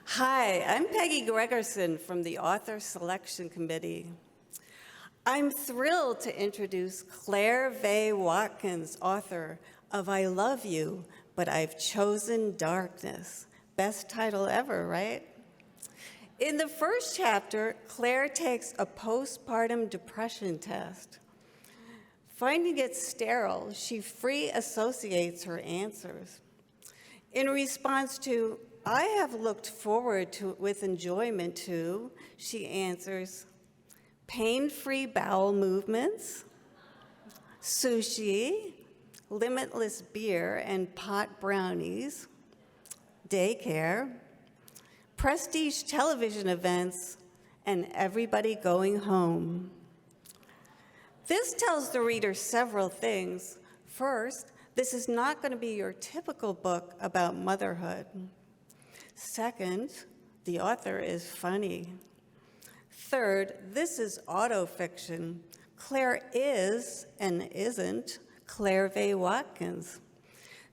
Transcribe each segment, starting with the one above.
Hi, I'm Peggy Gregerson from the Author Selection Committee. I'm thrilled to introduce Claire Vaye Watkins, author of I Love You, But I've Chosen Darkness. Best title ever, right? In the first chapter, Claire takes a postpartum depression test. Finding it sterile, she free associates her answers. In response to, I have looked forward to with enjoyment to, she answers, pain-free bowel movements, sushi, limitless beer and pot brownies, daycare, prestige television events, and everybody going home. This tells the reader several things. First, this is not going to be your typical book about motherhood. Second, the author is funny. Third, this is autofiction. Claire is and isn't Claire Vaye Watkins.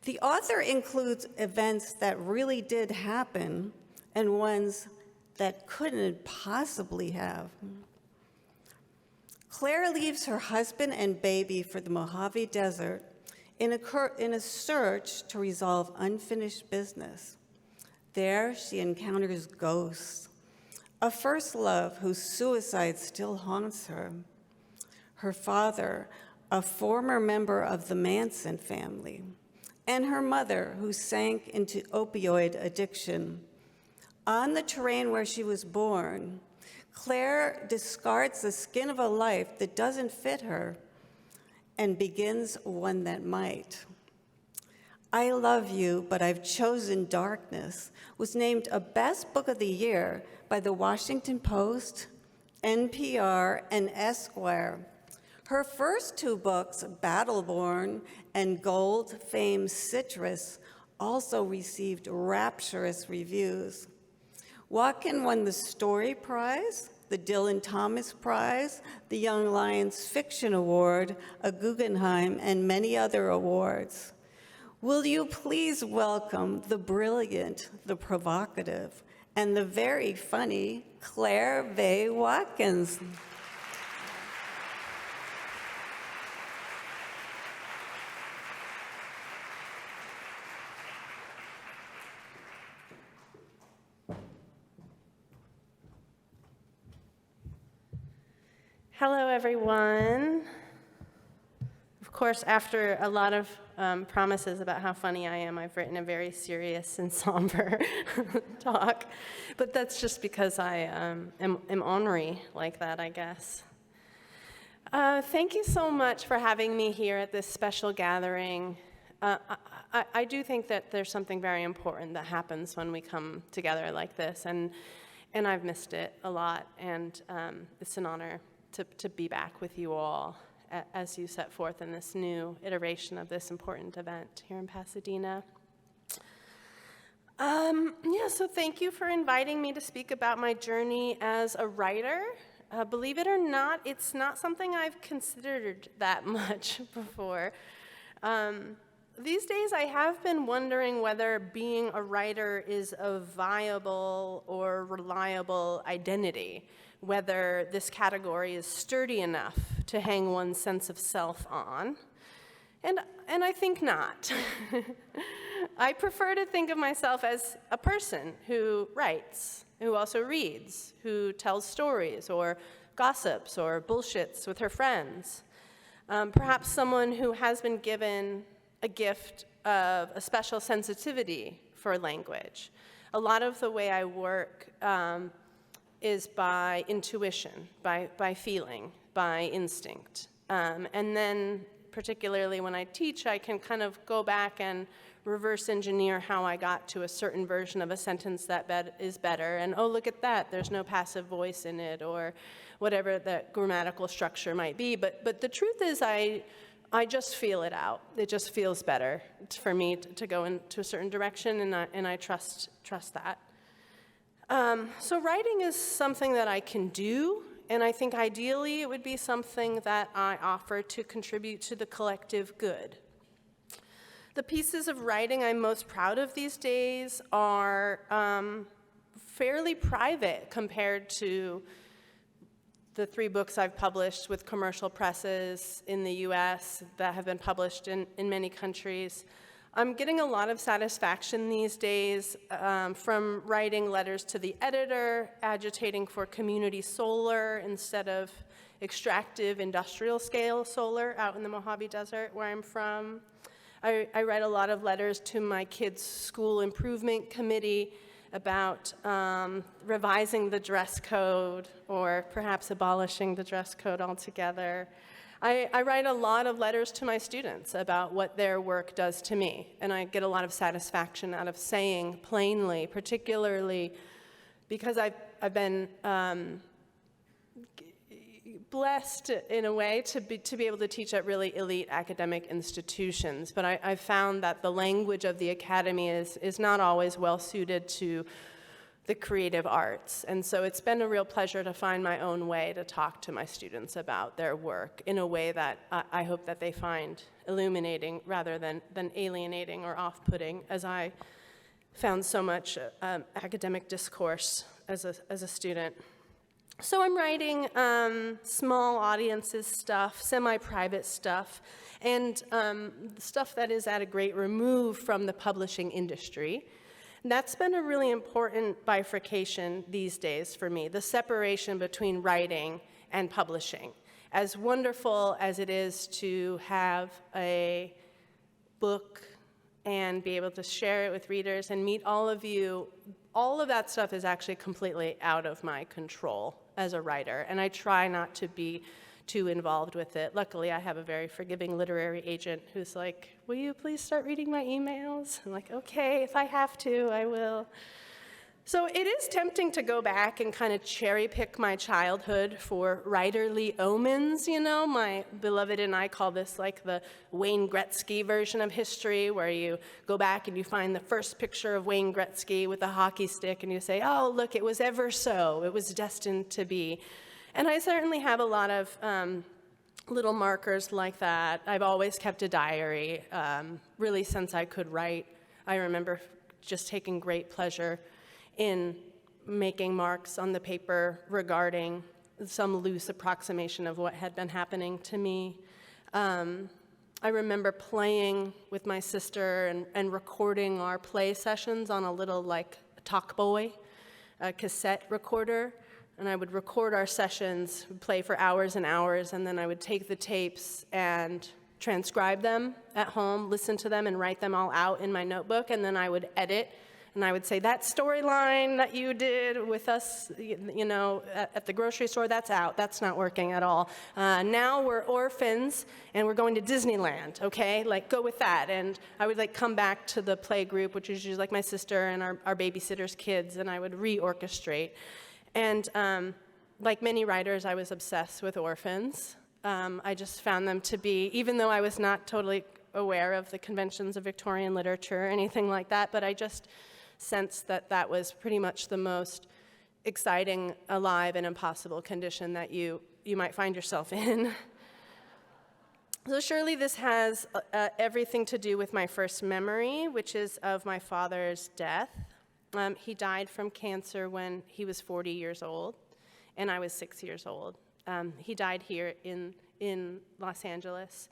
The author includes events that really did happen and ones that couldn't possibly have. Claire leaves her husband and baby for the Mojave Desert in a search to resolve unfinished business. There, she encounters ghosts, a first love whose suicide still haunts her, her father, a former member of the Manson family, and her mother, who sank into opioid addiction. On the terrain where she was born, Claire discards the skin of a life that doesn't fit her and begins one that might. I Love You, But I've Chosen Darkness was named a Best Book of the Year by the Washington Post, NPR, and Esquire. Her first two books, Battleborn and Gold Fame Citrus, also received rapturous reviews. Watkins won the Story Prize, the Dylan Thomas Prize, the Young Lions Fiction Award, a Guggenheim, and many other awards. Will you please welcome the brilliant, the provocative, and the very funny Claire Vaye Watkins. Hello, everyone. Of course, after a lot of promises about how funny I am, I've written a very serious and somber talk. But that's just because I am ornery like that, I guess. Thank you so much for having me here at this special gathering. I do think that there's something very important that happens when we come together like this, and I've missed it a lot, and it's an honor to be back with you all as you set forth in this new iteration of this important event here in Pasadena. So thank you for inviting me to speak about my journey as a writer. Believe it or not, it's not something I've considered that much before. These days, I have been wondering whether being a writer is a viable or reliable identity, whether this category is sturdy enough to hang one's sense of self on, and I think not. I prefer to think of myself as a person who writes, who also reads, who tells stories or gossips or bullshits with her friends. Perhaps someone who has been given a gift of a special sensitivity for language. A lot of the way I work is by intuition, by feeling, by instinct. And then, particularly when I teach, I can kind of go back and reverse engineer how I got to a certain version of a sentence that is better. And oh, look at that, there's no passive voice in it, or whatever the grammatical structure might be. But the truth is I just feel it out. It just feels better for me to go into a certain direction, and I trust that. So writing is something that I can do, and I think ideally it would be something that I offer to contribute to the collective good. The pieces of writing I'm most proud of these days are fairly private compared to the 3 books I've published with commercial presses in the US that have been published in many countries. I'm getting a lot of satisfaction these days from writing letters to the editor, agitating for community solar instead of extractive industrial scale solar out in the Mojave Desert where I'm from. I write a lot of letters to my kids' school improvement committee about revising the dress code or perhaps abolishing the dress code altogether. I write a lot of letters to my students about what their work does to me, and I get a lot of satisfaction out of saying plainly, particularly because I've been blessed in a way to be able to teach at really elite academic institutions, but I've found that the language of the academy is not always well suited to the creative arts, and so it's been a real pleasure to find my own way to talk to my students about their work in a way that I hope that they find illuminating rather than alienating or off-putting, as I found so much academic discourse as a student. So I'm writing small audiences stuff, semi-private stuff, and stuff that is at a great remove from the publishing industry. That's been a really important bifurcation these days for me, the separation between writing and publishing. As wonderful as it is to have a book and be able to share it with readers and meet all of you, all of that stuff is actually completely out of my control as a writer, and I try not to be too involved with it. Luckily, I have a very forgiving literary agent who's like, will you please start reading my emails? I'm like, okay, if I have to, I will. So it is tempting to go back and kind of cherry pick my childhood for writerly omens, you know? My beloved and I call this like the Wayne Gretzky version of history, where you go back and you find the first picture of Wayne Gretzky with a hockey stick and you say, oh, look, it was ever so. It was destined to be. And I certainly have a lot of little markers like that. I've always kept a diary, really since I could write. I remember just taking great pleasure in making marks on the paper regarding some loose approximation of what had been happening to me. I remember playing with my sister and recording our play sessions on a little like Talk Boy, a cassette recorder. And I would record our sessions, play for hours and hours, and then I would take the tapes and transcribe them at home, listen to them, and write them all out in my notebook, and then I would edit, and I would say, that storyline that you did with us, you know, at the grocery store, that's out. That's not working at all. Now we're orphans, and we're going to Disneyland, okay? Like, go with that. And I would, like, come back to the play group, which is usually, like, my sister and our babysitter's kids, and I would reorchestrate. And like many writers, I was obsessed with orphans. I just found them to be, even though I was not totally aware of the conventions of Victorian literature or anything like that, but I just sensed that that was pretty much the most exciting, alive, and impossible condition that you might find yourself in. So surely this has everything to do with my first memory, which is of my father's death. He died from cancer when he was 40 years old, and I was 6 years old. He died here in Los Angeles,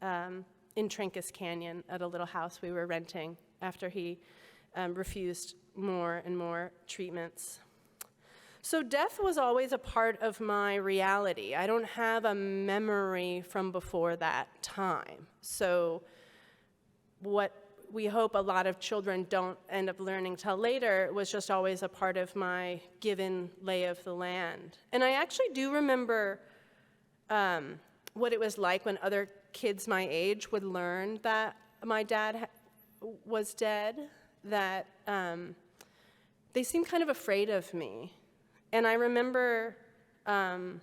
in Trancas Canyon, at a little house we were renting after he refused more and more treatments. So death was always a part of my reality. I don't have a memory from before that time. So what we hope a lot of children don't end up learning till later was just always a part of my given lay of the land. And I actually do remember what it was like when other kids my age would learn that my dad was dead, that they seemed kind of afraid of me. And I remember kind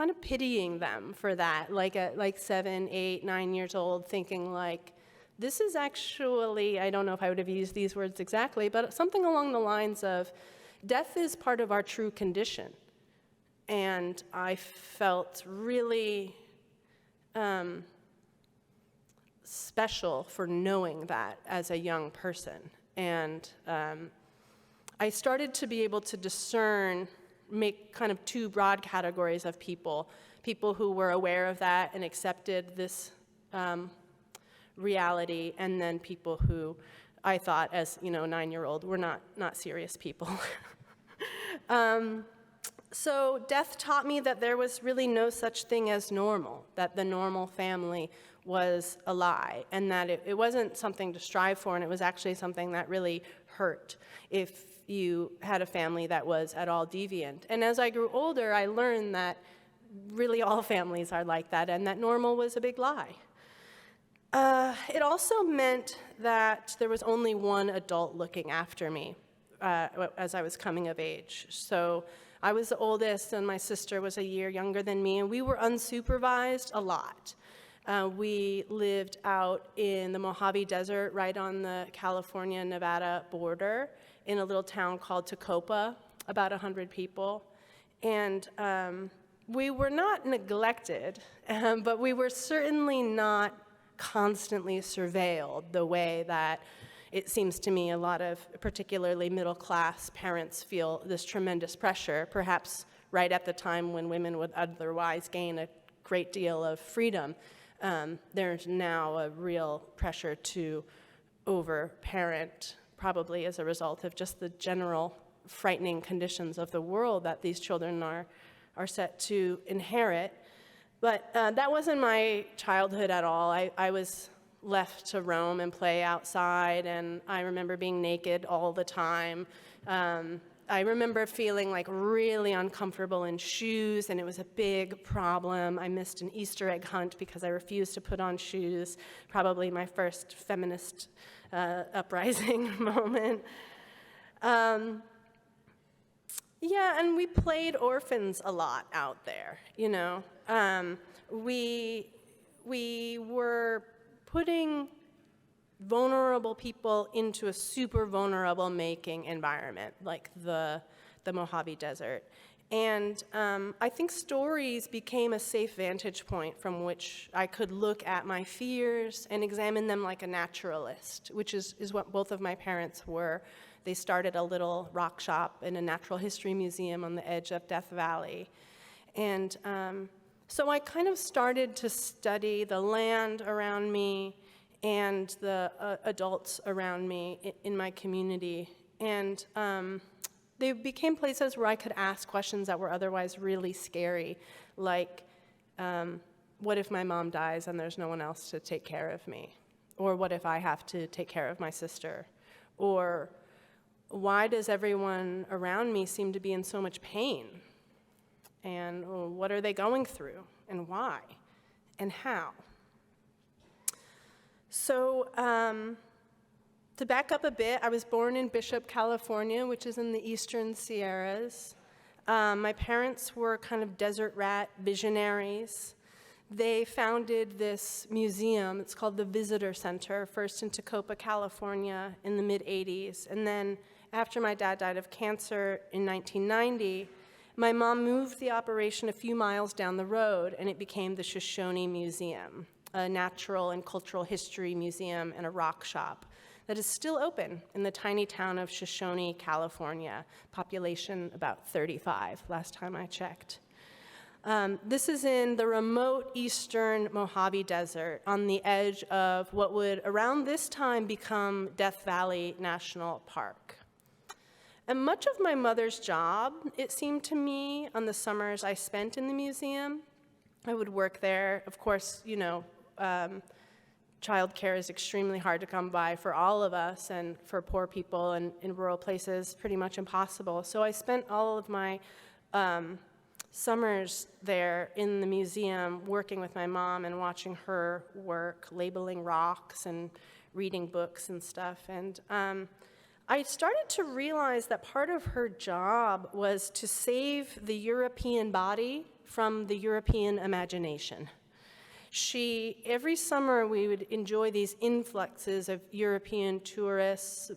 of pitying them for that, like at like 7, 8, 9 years old, thinking like, this is actually, I don't know if I would have used these words exactly, but something along the lines of, death is part of our true condition. And I felt really special for knowing that as a young person. And I started to be able to discern, make kind of two broad categories of people who were aware of that and accepted this reality, and then people who I thought, as a 9-year-old, were not serious people. So death taught me that there was really no such thing as normal, that the normal family was a lie, and that it wasn't something to strive for, and it was actually something that really hurt if you had a family that was at all deviant. And as I grew older, I learned that really all families are like that, and that normal was a big lie. It also meant that there was only one adult looking after me as I was coming of age. So I was the oldest, and my sister was a year younger than me, and we were unsupervised a lot. We lived out in the Mojave Desert, right on the California-Nevada border, in a little town called Tecopa, about 100 people. And we were not neglected, but we were certainly not constantly surveilled the way that it seems to me a lot of particularly middle-class parents feel this tremendous pressure, perhaps right at the time when women would otherwise gain a great deal of freedom. There's now a real pressure to over-parent, probably as a result of just the general frightening conditions of the world that these children are set to inherit. But that wasn't my childhood at all. I was left to roam and play outside, and I remember being naked all the time. I remember feeling like really uncomfortable in shoes, and it was a big problem. I missed an Easter egg hunt because I refused to put on shoes, probably my first feminist uprising moment. Yeah, and we played orphans a lot out there, We were putting vulnerable people into a super vulnerable making environment, like the Mojave Desert. And I think stories became a safe vantage point from which I could look at my fears and examine them like a naturalist, which is what both of my parents were. They started a little rock shop in a natural history museum on the edge of Death Valley. And so I kind of started to study the land around me and the adults around me in my community. And they became places where I could ask questions that were otherwise really scary, like, what if my mom dies and there's no one else to take care of me? Or what if I have to take care of my sister? Or why does everyone around me seem to be in so much pain? And what are they going through? And why? And how? So, to back up a bit, I was born in Bishop, California, which is in the eastern Sierras. My parents were kind of desert rat visionaries. They founded this museum. It's called the Visitor Center, first in Tecopa, California in the mid-'80s. And then after my dad died of cancer in 1990, my mom moved the operation a few miles down the road, and it became the Shoshone Museum, a natural and cultural history museum and a rock shop that is still open in the tiny town of Shoshone, California, population about 35, last time I checked. This is in the remote eastern Mojave Desert on the edge of what would around this time become Death Valley National Park. And much of my mother's job, it seemed to me, on the summers I spent in the museum, I would work there. Of course, childcare is extremely hard to come by for all of us, and for poor people and in rural places, pretty much impossible. So I spent all of my summers there in the museum working with my mom and watching her work, labeling rocks and reading books and stuff. And I started to realize that part of her job was to save the European body from the European imagination. Every summer we would enjoy these influxes of European tourists.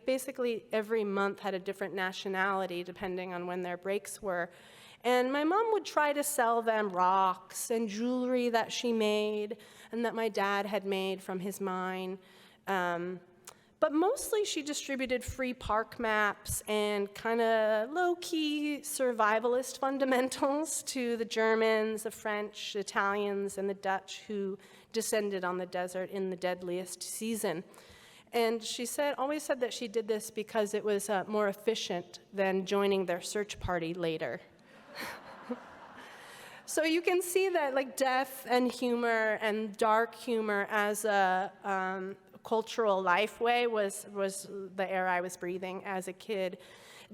Basically every month had a different nationality depending on when their breaks were. And my mom would try to sell them rocks and jewelry that she made and that my dad had made from his mine. But mostly she distributed free park maps and kind of low-key survivalist fundamentals to the Germans, the French, the Italians, and the Dutch who descended on the desert in the deadliest season. And she always said that she did this because it was more efficient than joining their search party later. So you can see that like death and humor and dark humor as a cultural lifeway was the air I was breathing as a kid.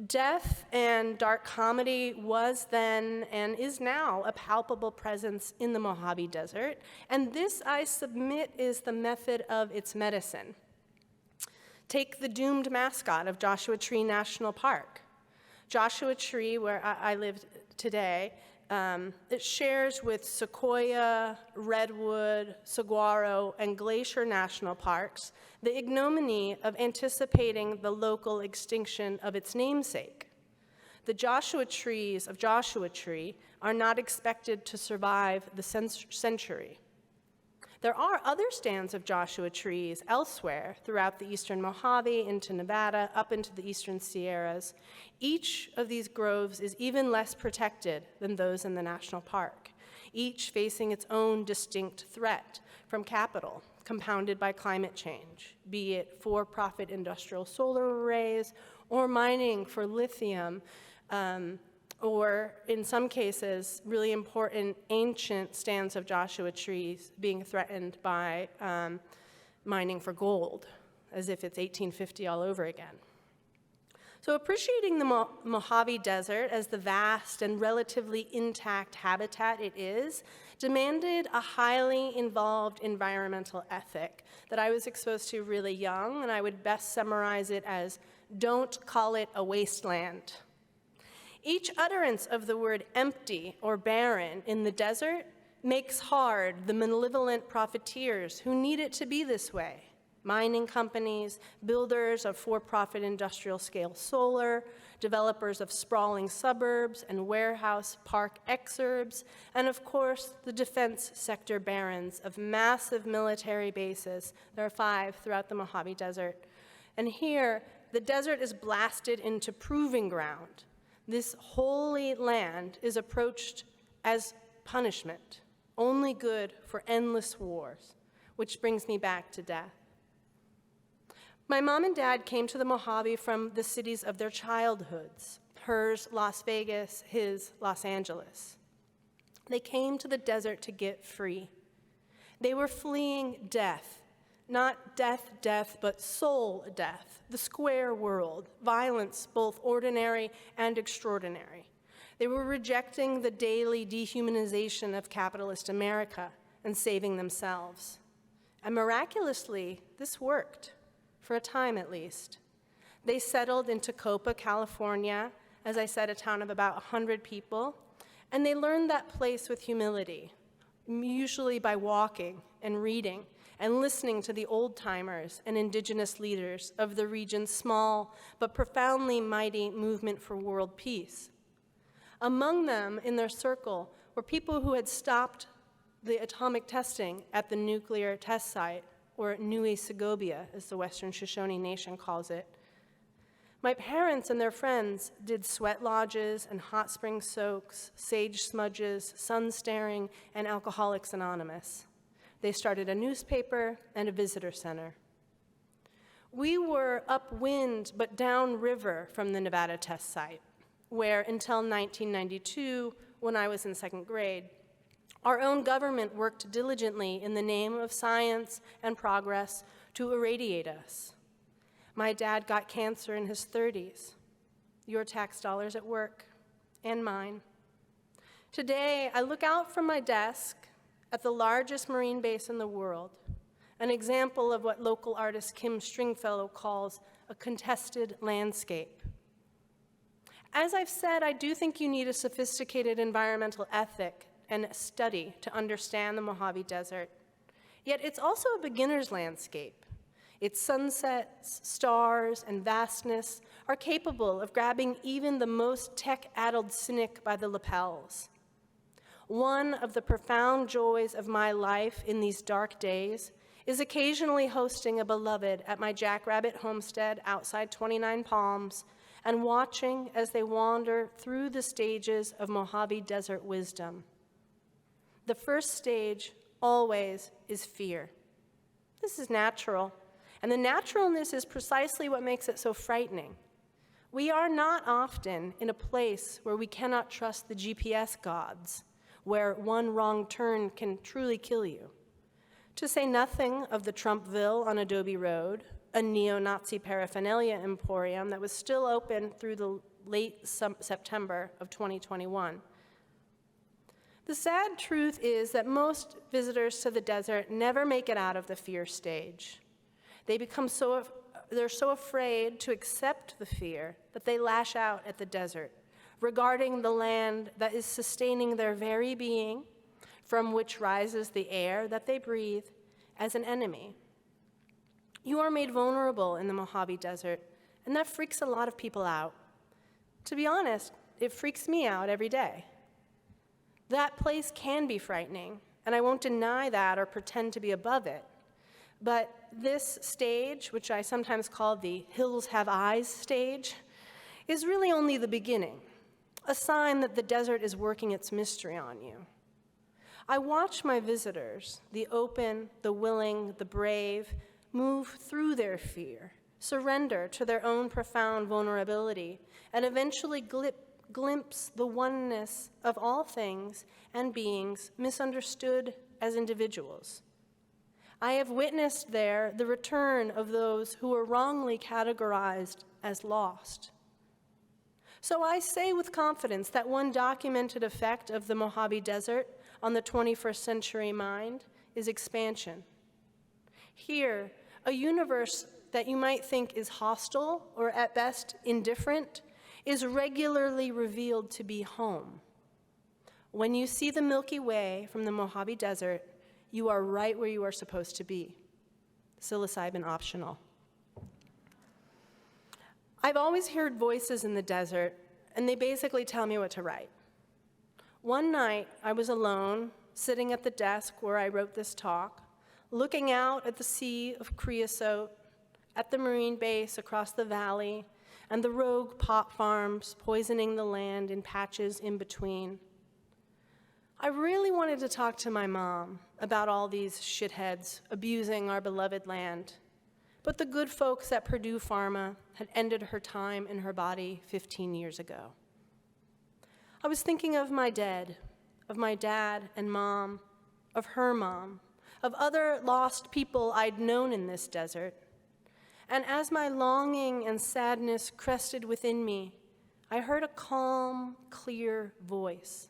Death and dark comedy was then and is now a palpable presence in the Mojave Desert, and this, I submit, is the method of its medicine. Take the doomed mascot of Joshua Tree National Park. Joshua Tree, where I live today, it shares with Sequoia, Redwood, Saguaro, and Glacier National Parks the ignominy of anticipating the local extinction of its namesake. The Joshua trees of Joshua Tree are not expected to survive the century. There are other stands of Joshua trees elsewhere throughout the eastern Mojave, into Nevada, up into the eastern Sierras. Each of these groves is even less protected than those in the national park, each facing its own distinct threat from capital, compounded by climate change, be it for-profit industrial solar arrays or mining for lithium, or in some cases, really important ancient stands of Joshua trees being threatened by mining for gold, as if it's 1850 all over again. So appreciating the Mojave Desert as the vast and relatively intact habitat it is demanded a highly involved environmental ethic that I was exposed to really young, and I would best summarize it as, don't call it a wasteland. Each utterance of the word empty or barren in the desert makes hard the malevolent profiteers who need it to be this way. Mining companies, builders of for-profit industrial-scale solar, developers of sprawling suburbs and warehouse park exurbs, and of course, the defense sector barons of massive military bases. There are 5 throughout the Mojave Desert. And here, the desert is blasted into proving ground. This holy land is approached as punishment, only good for endless wars, which brings me back to death. My mom and dad came to the Mojave from the cities of their childhoods, hers Las Vegas, his Los Angeles. They came to the desert to get free. They were fleeing death, not death, but soul death, the square world, violence both ordinary and extraordinary. They were rejecting the daily dehumanization of capitalist America and saving themselves. And miraculously, this worked. For a time at least. They settled in Tacoma, California, as I said, a town of about 100 people, and they learned that place with humility, usually by walking and reading and listening to the old-timers and indigenous leaders of the region's small but profoundly mighty movement for world peace. Among them, in their circle, were people who had stopped the atomic testing at the nuclear test site, or Nui Segovia, as the Western Shoshone Nation calls it. My parents and their friends did sweat lodges and hot spring soaks, sage smudges, sun staring, and Alcoholics Anonymous. They started a newspaper and a visitor center. We were upwind but downriver from the Nevada test site, where until 1992, when I was in 2nd grade, our own government worked diligently in the name of science and progress to irradiate us. My dad got cancer in his 30s. Your tax dollars at work, and mine. Today, I look out from my desk at the largest marine base in the world, an example of what local artist Kim Stringfellow calls a contested landscape. As I've said, I do think you need a sophisticated environmental ethic and study to understand the Mojave Desert. Yet it's also a beginner's landscape. Its sunsets, stars, and vastness are capable of grabbing even the most tech-addled cynic by the lapels. One of the profound joys of my life in these dark days is occasionally hosting a beloved at my Jackrabbit homestead outside 29 Palms and watching as they wander through the stages of Mojave Desert wisdom. The first stage always is fear. This is natural, and the naturalness is precisely what makes it so frightening. We are not often in a place where we cannot trust the GPS gods, where one wrong turn can truly kill you. To say nothing of the Trumpville on Adobe Road, a neo-Nazi paraphernalia emporium that was still open through the late September of 2021. The sad truth is that most visitors to the desert never make it out of the fear stage. They're so afraid to accept the fear that they lash out at the desert, regarding the land that is sustaining their very being, from which rises the air that they breathe, as an enemy. You are made vulnerable in the Mojave Desert, and that freaks a lot of people out. To be honest, it freaks me out every day. That place can be frightening, and I won't deny that or pretend to be above it. But this stage, which I sometimes call the Hills Have Eyes stage, is really only the beginning, a sign that the desert is working its mystery on you. I watch my visitors, the open, the willing, the brave, move through their fear, surrender to their own profound vulnerability, and eventually glimpse the oneness of all things and beings misunderstood as individuals. I have witnessed there the return of those who were wrongly categorized as lost. So I say with confidence that one documented effect of the Mojave Desert on the 21st century mind is expansion. Here, a universe that you might think is hostile or at best indifferent is regularly revealed to be home. When you see the Milky Way from the Mojave Desert, you are right where you are supposed to be. Psilocybin optional. I've always heard voices in the desert, and they basically tell me what to write. One night, I was alone, sitting at the desk where I wrote this talk, looking out at the sea of creosote, at the Marine base across the valley, and the rogue pot farms poisoning the land in patches in between. I really wanted to talk to my mom about all these shitheads abusing our beloved land, but the good folks at Purdue Pharma had ended her time in her body 15 years ago. I was thinking of my dead, of my dad and mom, of her mom, of other lost people I'd known in this desert. And as my longing and sadness crested within me, I heard a calm, clear voice.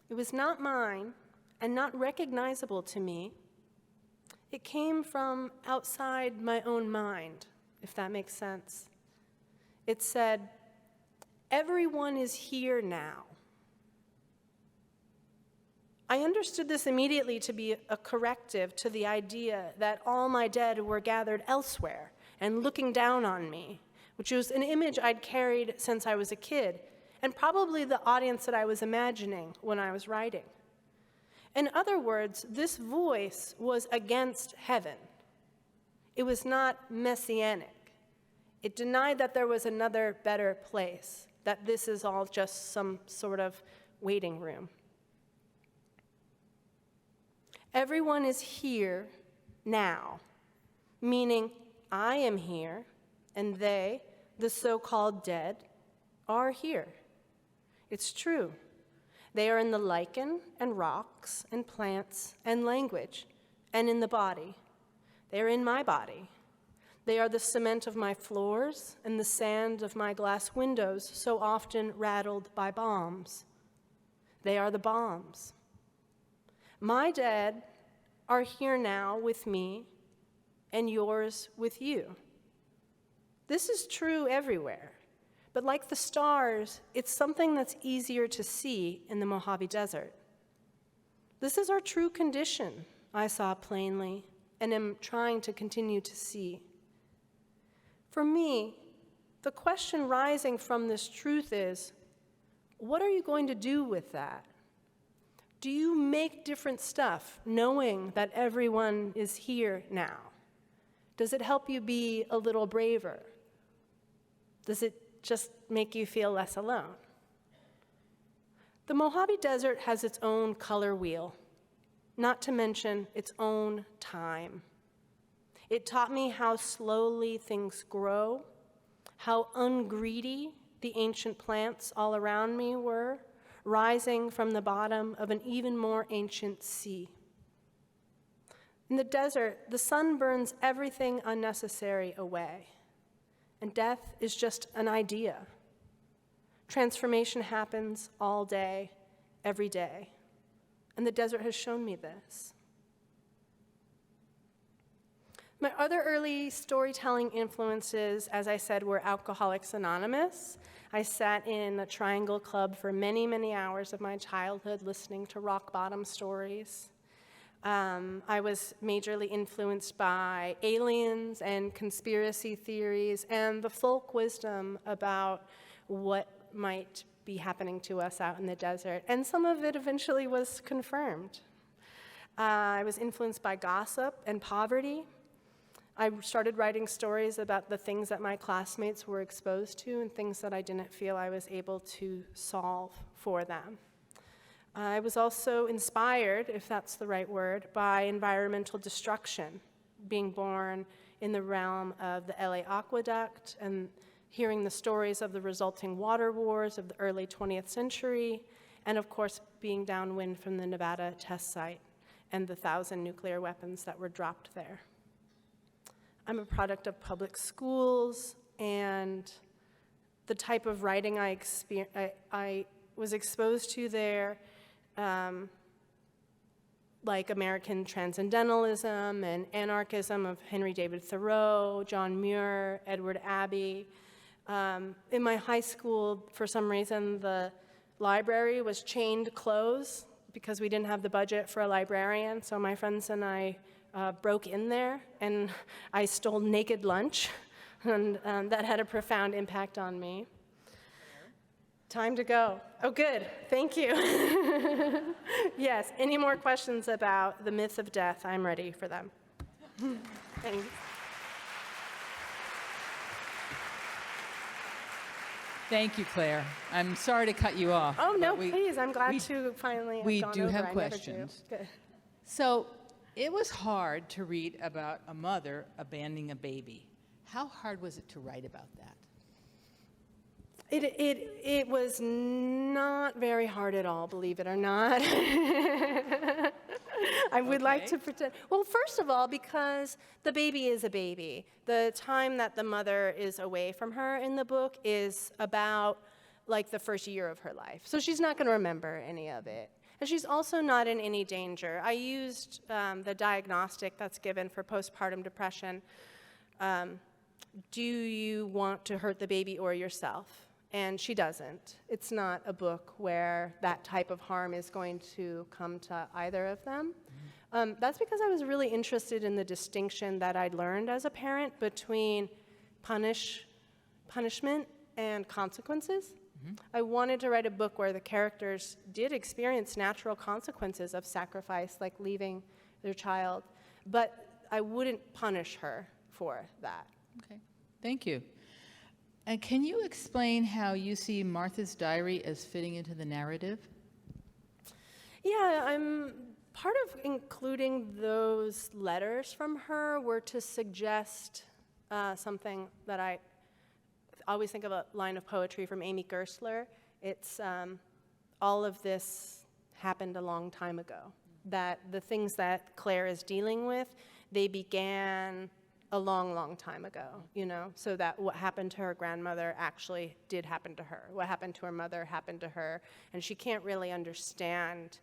It was not mine and not recognizable to me. It came from outside my own mind, if that makes sense. It said, "Everyone is here now." I understood this immediately to be a corrective to the idea that all my dead were gathered elsewhere and looking down on me, which was an image I'd carried since I was a kid, and probably the audience that I was imagining when I was writing. In other words, this voice was against heaven. It was not messianic. It denied that there was another better place, that this is all just some sort of waiting room. Everyone is here now, meaning I am here, and they, the so-called dead, are here. It's true. They are in the lichen and rocks and plants and language and in the body. They are in my body. They are the cement of my floors and the sand of my glass windows, so often rattled by bombs. They are the bombs. My dead are here now with me, and yours with you. This is true everywhere, but like the stars, it's something that's easier to see in the Mojave Desert. This is our true condition, I saw plainly, and am trying to continue to see. For me, the question rising from this truth is, what are you going to do with that? Do you make different stuff knowing that everyone is here now? Does it help you be a little braver? Does it just make you feel less alone? The Mojave Desert has its own color wheel, not to mention its own time. It taught me how slowly things grow, how ungreedy the ancient plants all around me were, rising from the bottom of an even more ancient sea. In the desert, the sun burns everything unnecessary away, and death is just an idea. Transformation happens all day, every day, and the desert has shown me this. My other early storytelling influences, as I said, were Alcoholics Anonymous. I sat in a triangle club for many, many hours of my childhood listening to rock bottom stories. I was majorly influenced by aliens and conspiracy theories and the folk wisdom about what might be happening to us out in the desert. And some of it eventually was confirmed. I was influenced by gossip and poverty. I started writing stories about the things that my classmates were exposed to and things that I didn't feel I was able to solve for them. I was also inspired, if that's the right word, by environmental destruction, being born in the realm of the LA Aqueduct and hearing the stories of the resulting water wars of the early 20th century, and of course being downwind from the Nevada test site and the 1,000 nuclear weapons that were dropped there. I'm a product of public schools, and the type of writing I was exposed to there, like American Transcendentalism and Anarchism of Henry David Thoreau, John Muir, Edward Abbey. In my high school, for some reason, the library was chained closed because we didn't have the budget for a librarian, so my friends and I broke in there, and I stole naked lunch, and that had a profound impact on me. Time to go. Oh, good. Thank you. Yes, any more questions about the myth of death? I'm ready for them. Thanks. Thank you, Claire. I'm sorry to cut you off. Oh, no, please. I'm glad to finally have we gone do over. have I never do. questions. Good. So it was hard to read about a mother abandoning a baby. How hard was it to write about that? It was not very hard at all, believe it or not. I would like to pretend. Well, first of all, because the baby is a baby. The time that the mother is away from her in the book is about like the first year of her life. So she's not going to remember any of it. And she's also not in any danger. I used the diagnostic that's given for postpartum depression. Do you want to hurt the baby or yourself? And she doesn't. It's not a book where that type of harm is going to come to either of them. That's because I was really interested in the distinction that I'd learned as a parent between punishment and consequences. I wanted to write a book where the characters did experience natural consequences of sacrifice, like leaving their child, but I wouldn't punish her for that. Okay, thank you. And can you explain how you see Martha's diary as fitting into the narrative? Yeah, part of including those letters from her were to suggest something that I always think of, a line of poetry from Amy Gersler. It's all of this happened a long time ago. That the things that Claire is dealing with, they began a long, long time ago, you know, so that what happened to her grandmother actually did happen to her. What happened to her mother happened to her, and she can't really understand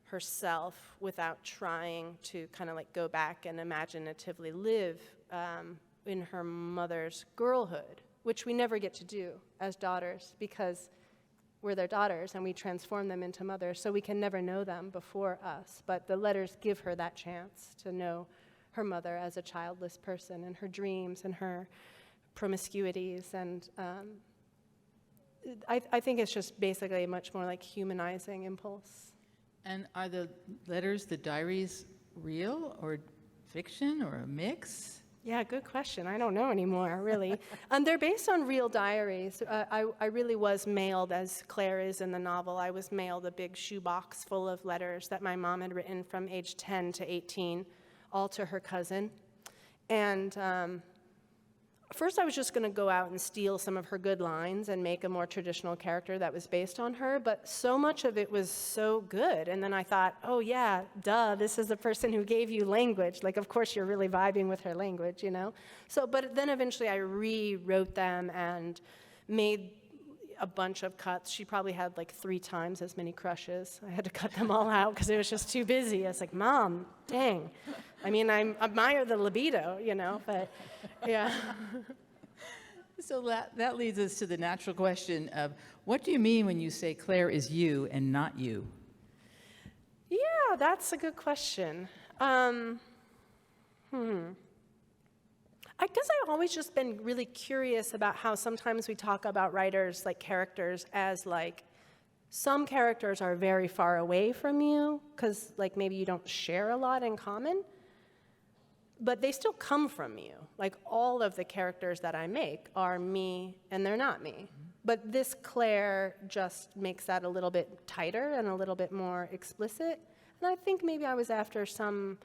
herself without trying to kind of like go back and imaginatively live in her mother's girlhood, which we never get to do as daughters because we're their daughters and we transform them into mothers, so we can never know them before us. But the letters give her that chance to know her mother as a childless person and her dreams and her promiscuities. And I think it's just basically a much more like humanizing impulse. And are the letters, the diaries, real or fiction or a mix? Yeah, good question. I don't know anymore, really. They're based on real diaries. I really was mailed, as Claire is in the novel, I was mailed a big shoebox full of letters that my mom had written from age 10 to 18, all to her cousin. And first I was just going to go out and steal some of her good lines and make a more traditional character that was based on her, but so much of it was so good. And then I thought, oh yeah, duh, this is the person who gave you language. Like, of course you're really vibing with her language, you know? So, but then eventually I rewrote them and made a bunch of cuts. She probably had like 3 times as many crushes. I had to cut them all out because it was just too busy. I was like, Mom, dang. I mean, I admire the libido, you know, but yeah. So that leads us to the natural question of, what do you mean when you say Claire is you and not you? Yeah, that's a good question. I guess I've always just been really curious about how sometimes we talk about writers, like characters, as like, some characters are very far away from you, because like maybe you don't share a lot in common, but they still come from you. Like all of the characters that I make are me, and they're not me. But this Claire just makes that a little bit tighter and a little bit more explicit. And I think maybe I was after some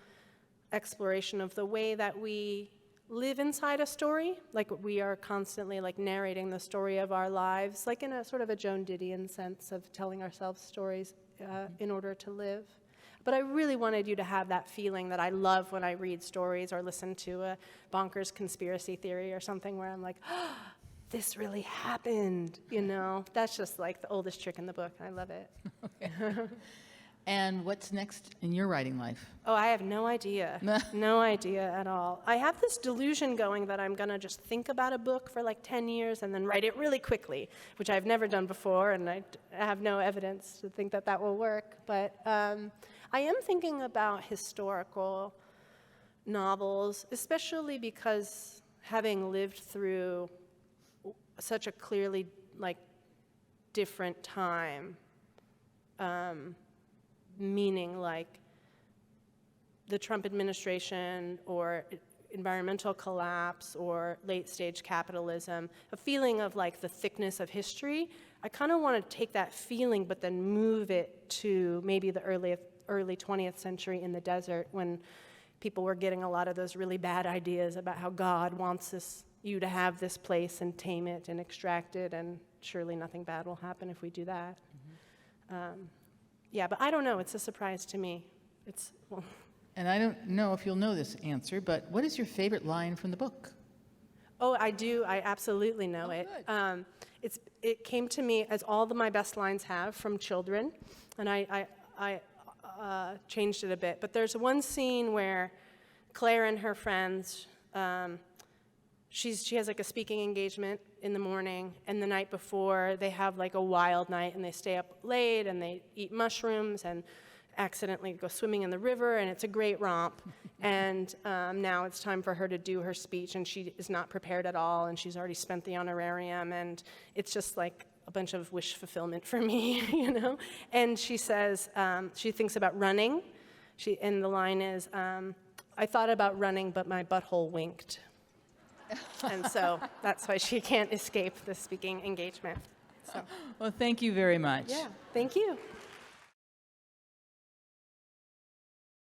exploration of the way that we live inside a story, like we are constantly like narrating the story of our lives, like in a sort of a Joan Didion sense of telling ourselves stories in order to live. But I really wanted you to have that feeling that I love when I read stories or listen to a bonkers conspiracy theory or something where I'm like, oh, this really happened, you know? That's just like the oldest trick in the book. I love it. And what's next in your writing life? Oh, I have no idea. No idea at all. I have this delusion going that I'm going to just think about a book for like 10 years and then write it really quickly, which I've never done before, and I have no evidence to think that that will work. But I am thinking about historical novels, especially because having lived through such a clearly like different time, meaning like the Trump administration or environmental collapse or late stage capitalism, a feeling of like the thickness of history. I kind of want to take that feeling but then move it to maybe the early 20th century in the desert when people were getting a lot of those really bad ideas about how God wants you to have this place and tame it and extract it, and surely nothing bad will happen if we do that. Yeah, but I don't know. It's a surprise to me. Well. And I don't know if you'll know this answer, but what is your favorite line from the book? Oh, I do. I absolutely know it. It came to me, as all my best lines have, from children, and I changed it a bit. But there's one scene where Claire and her friends, she has like a speaking engagement in the morning, and the night before they have like a wild night, and they stay up late and they eat mushrooms and accidentally go swimming in the river, and it's a great romp. And now it's time for her to do her speech, and she is not prepared at all, and she's already spent the honorarium, and it's just like a bunch of wish fulfillment for me, you know? And she says, she thinks about running, and the line is, I thought about running, but my butthole winked. And so that's why she can't escape the speaking engagement. So. Well, thank you very much. Yeah, thank you.